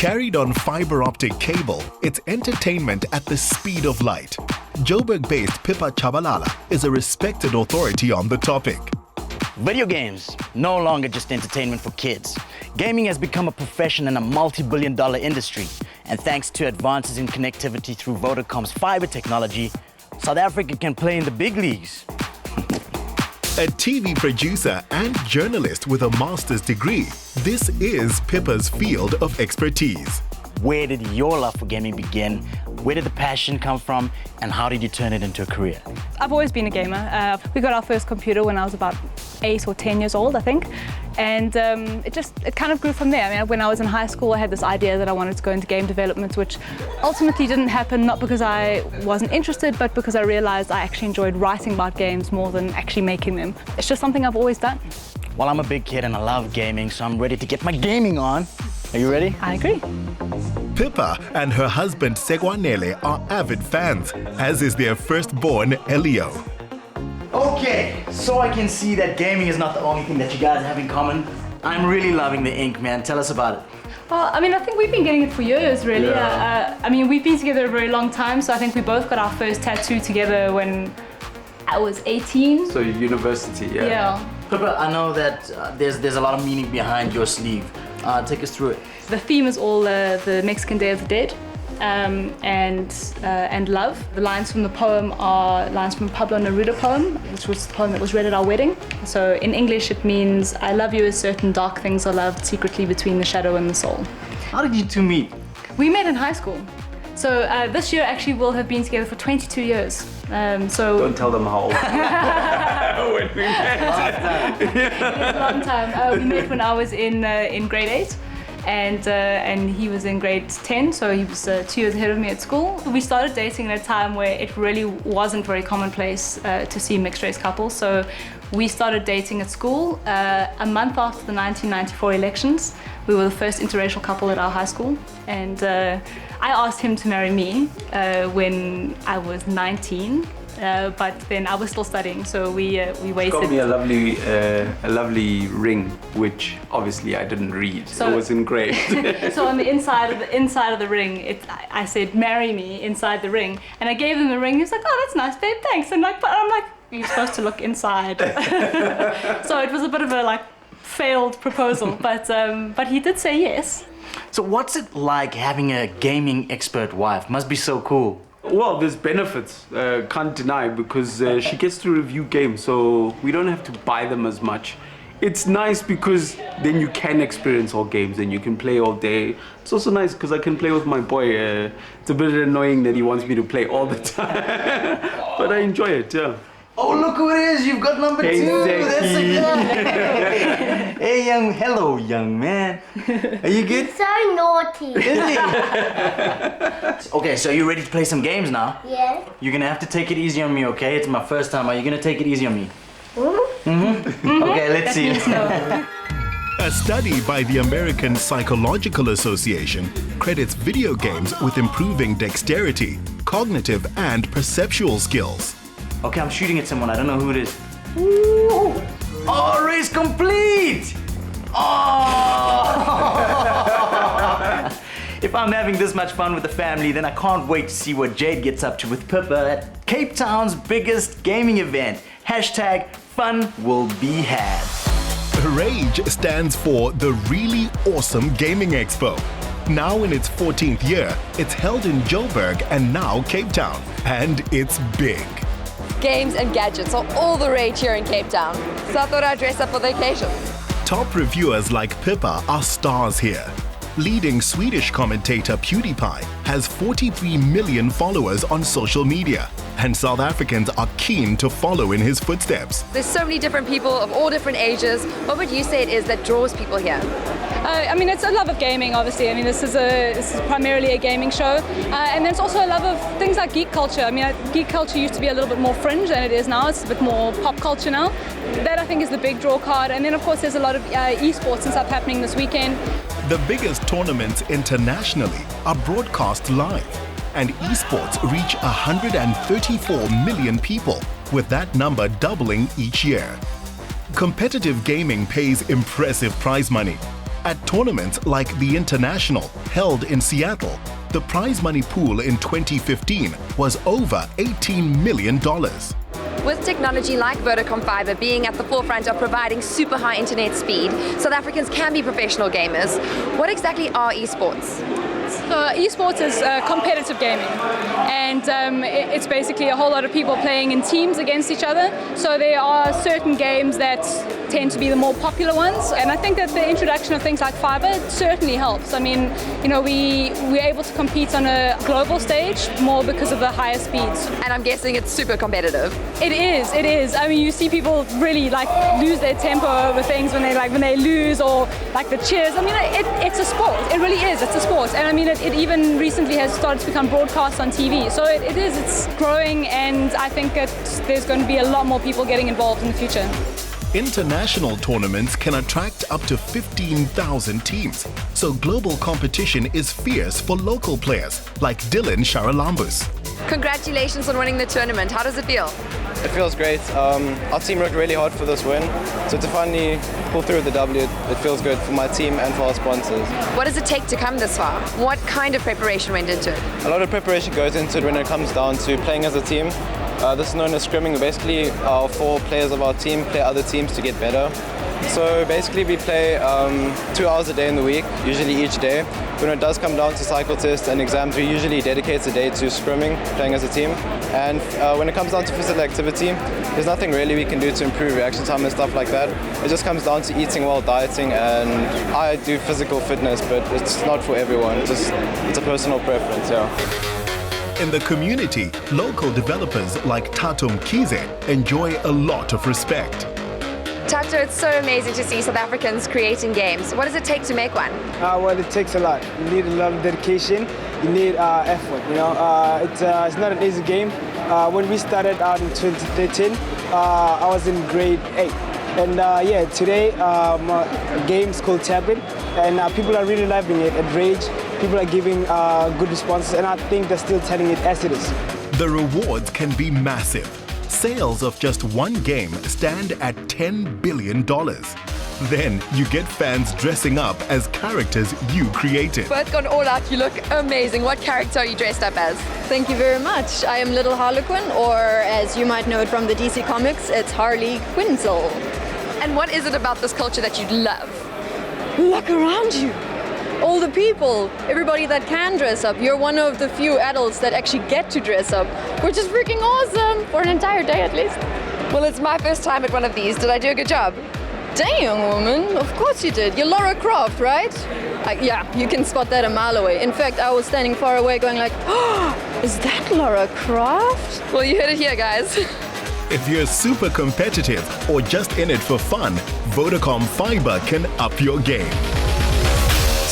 Carried on fibre-optic cable, it's entertainment at the speed of light. Joburg-based Pippa Tshabalala is a respected authority on the topic. Video games, no longer just entertainment for kids. Gaming has become a profession and a multi-billion-dollar industry. And thanks to advances in connectivity through Vodacom's fibre technology, South Africa can play in the big leagues. A TV producer and journalist with a master's degree, this is Pippa's field of expertise. Where did your love for gaming begin? Where did the passion come from? And how did you turn it into a career? I've always been a gamer. We got our first computer when I was about 8 or 10 years old, I think. And it kind of grew from there. I mean, when I was in high school, I had this idea that I wanted to go into game development, which ultimately didn't happen, not because I wasn't interested, but because I realized I actually enjoyed writing about games more than actually making them. It's just something I've always done. Well, I'm a big kid and I love gaming, so I'm ready to get my gaming on. Are you ready? I agree. Pippa and her husband Segwanele are avid fans, as is their firstborn Elio. Okay, so I can see that gaming is not the only thing that you guys have in common. I'm really loving the ink, man. Tell us about it. Well, I mean, I think we've been getting it for years, really. Yeah. I mean, we've been together a very long time, so I think we both got our first tattoo together when I was 18. So university, yeah. Yeah. Pippa, I know that there's a lot of meaning behind your sleeve. Take us through it. The theme is all the Mexican Day of the Dead and love. The lines from the poem are lines from a Pablo Neruda poem, which was the poem that was read at our wedding. So in English it means, I love you as certain dark things are loved secretly between the shadow and the soul. How did you two meet? We met in high school. So this year actually we'll have been together for 22 years. Don't tell them how old. When we met. A long time. We met when I was in grade 8. And he was in grade 10, so he was 2 years ahead of me at school. We started dating at a time where it really wasn't very commonplace to see mixed-race couples, so we started dating at school a month after the 1994 elections. We were the first interracial couple at our high school, and I asked him to marry me when I was 19. But then I was still studying, so we waited. Got me a lovely ring, which obviously I didn't read. So, it was engraved. So on the inside of the ring, I said, "Marry me" inside the ring, and I gave him the ring. He was like, "Oh, that's nice, babe, thanks." And I'm like, "You're supposed to look inside." So it was a bit of a failed proposal, but he did say yes. So what's it like having a gaming expert wife? Must be so cool. Well, there's benefits, can't deny, because she gets to review games, so we don't have to buy them as much. It's nice because then you can experience all games and you can play all day. It's also nice because I can play with my boy. It's a bit annoying that he wants me to play all the time, but I enjoy it, yeah. Oh, look who it is! You've got number 2. That's a guy. Hey, hello, young man. Are you good? So naughty. Is he? Okay, so you ready to play some games now? Yeah. You're gonna have to take it easy on me, okay? It's my first time. Are you gonna take it easy on me? Mm-hmm. Okay, let's see. A study by the American Psychological Association credits video games with improving dexterity, cognitive and perceptual skills. Okay, I'm shooting at someone. I don't know who it is. Ooh. Oh, race complete! Oh! If I'm having this much fun with the family, then I can't wait to see what Jade gets up to with Pippa at Cape Town's biggest gaming event. #fun will be had. rAge stands for the Really Awesome Gaming Expo. Now in its 14th year, it's held in Joburg and now Cape Town, and it's big. Games and gadgets are all the rage here in Cape Town, so I thought I'd dress up for the occasion. Top reviewers like Pippa are stars here. Leading Swedish commentator PewDiePie has 43 million followers on social media, and South Africans are keen to follow in his footsteps. There's so many different people of all different ages. What would you say it is that draws people here? I mean, it's a love of gaming, obviously. I mean, this is primarily a gaming show. And there's also a love of things like geek culture. I mean, geek culture used to be a little bit more fringe than it is now. It's a bit more pop culture now. That, I think, is the big draw card. And then, of course, there's a lot of esports and stuff happening this weekend. The biggest tournaments internationally are broadcast live, and esports reach 134 million people, with that number doubling each year. Competitive gaming pays impressive prize money. At tournaments like the International, held in Seattle, the prize money pool in 2015 was over $18 million. With technology like Vodacom Fibre being at the forefront of providing super high internet speed, South Africans can be professional gamers. What exactly are esports? Esports is competitive gaming, and it's basically a whole lot of people playing in teams against each other. So there are certain games that tend to be the more popular ones, and I think that the introduction of things like fibre certainly helps. I mean, you know, we're able to compete on a global stage more because of the higher speeds. And I'm guessing it's super competitive. It is. I mean, you see people really like lose their temper over things when they lose, or like the cheers. I mean, it's a sport. It really is. It's a sport, and I mean, it even recently has started to become broadcast on TV. So it's growing, and I think that there's going to be a lot more people getting involved in the future. International tournaments can attract up to 15,000 teams, so global competition is fierce for local players like Dylan Sharalambus. Congratulations on winning the tournament. How does it feel? It feels great. Our team worked really hard for this win, so to finally pull through with the W, it feels good for my team and for our sponsors. What does it take to come this far? What kind of preparation went into it? A lot of preparation goes into it when it comes down to playing as a team. This is known as scrimming. Basically, our 4 players of our team play other teams to get better. So basically we play 2 hours a day in the week, usually each day. When it does come down to cycle tests and exams, we usually dedicate a day to scrimming, playing as a team. And when it comes down to physical activity, there's nothing really we can do to improve reaction time and stuff like that. It just comes down to eating well, dieting, and I do physical fitness, but it's not for everyone. It's a personal preference, yeah. In the community, local developers like Tatum Kize enjoy a lot of respect. Tato, it's so amazing to see South Africans creating games. What does it take to make one? Well, it takes a lot. You need a lot of dedication. You need effort. You know, it's not an easy game. When we started out in 2013, I was in grade 8. And yeah, today game's called Tablet, and people are really loving it at rAge. People are giving good responses, and I think they're still telling it as it is. The rewards can be massive. Sales of just one game stand at $10 billion. Then you get fans dressing up as characters you created. Both gone all out. You look amazing. What character are you dressed up as? Thank you very much. I am Little Harlequin, or as you might know it from the DC Comics, it's Harley Quinzel. And what is it about this culture that you love? Look around you. All the people, everybody that can dress up. You're one of the few adults that actually get to dress up, which is freaking awesome, for an entire day at least. Well, it's my first time at one of these. Did I do a good job? Dang, young woman, of course you did. You're Lara Croft, right? Yeah, you can spot that a mile away. In fact, I was standing far away going like, oh, is that Lara Croft? Well, you heard it here, guys. If you're super competitive or just in it for fun, Vodacom Fibre can up your game.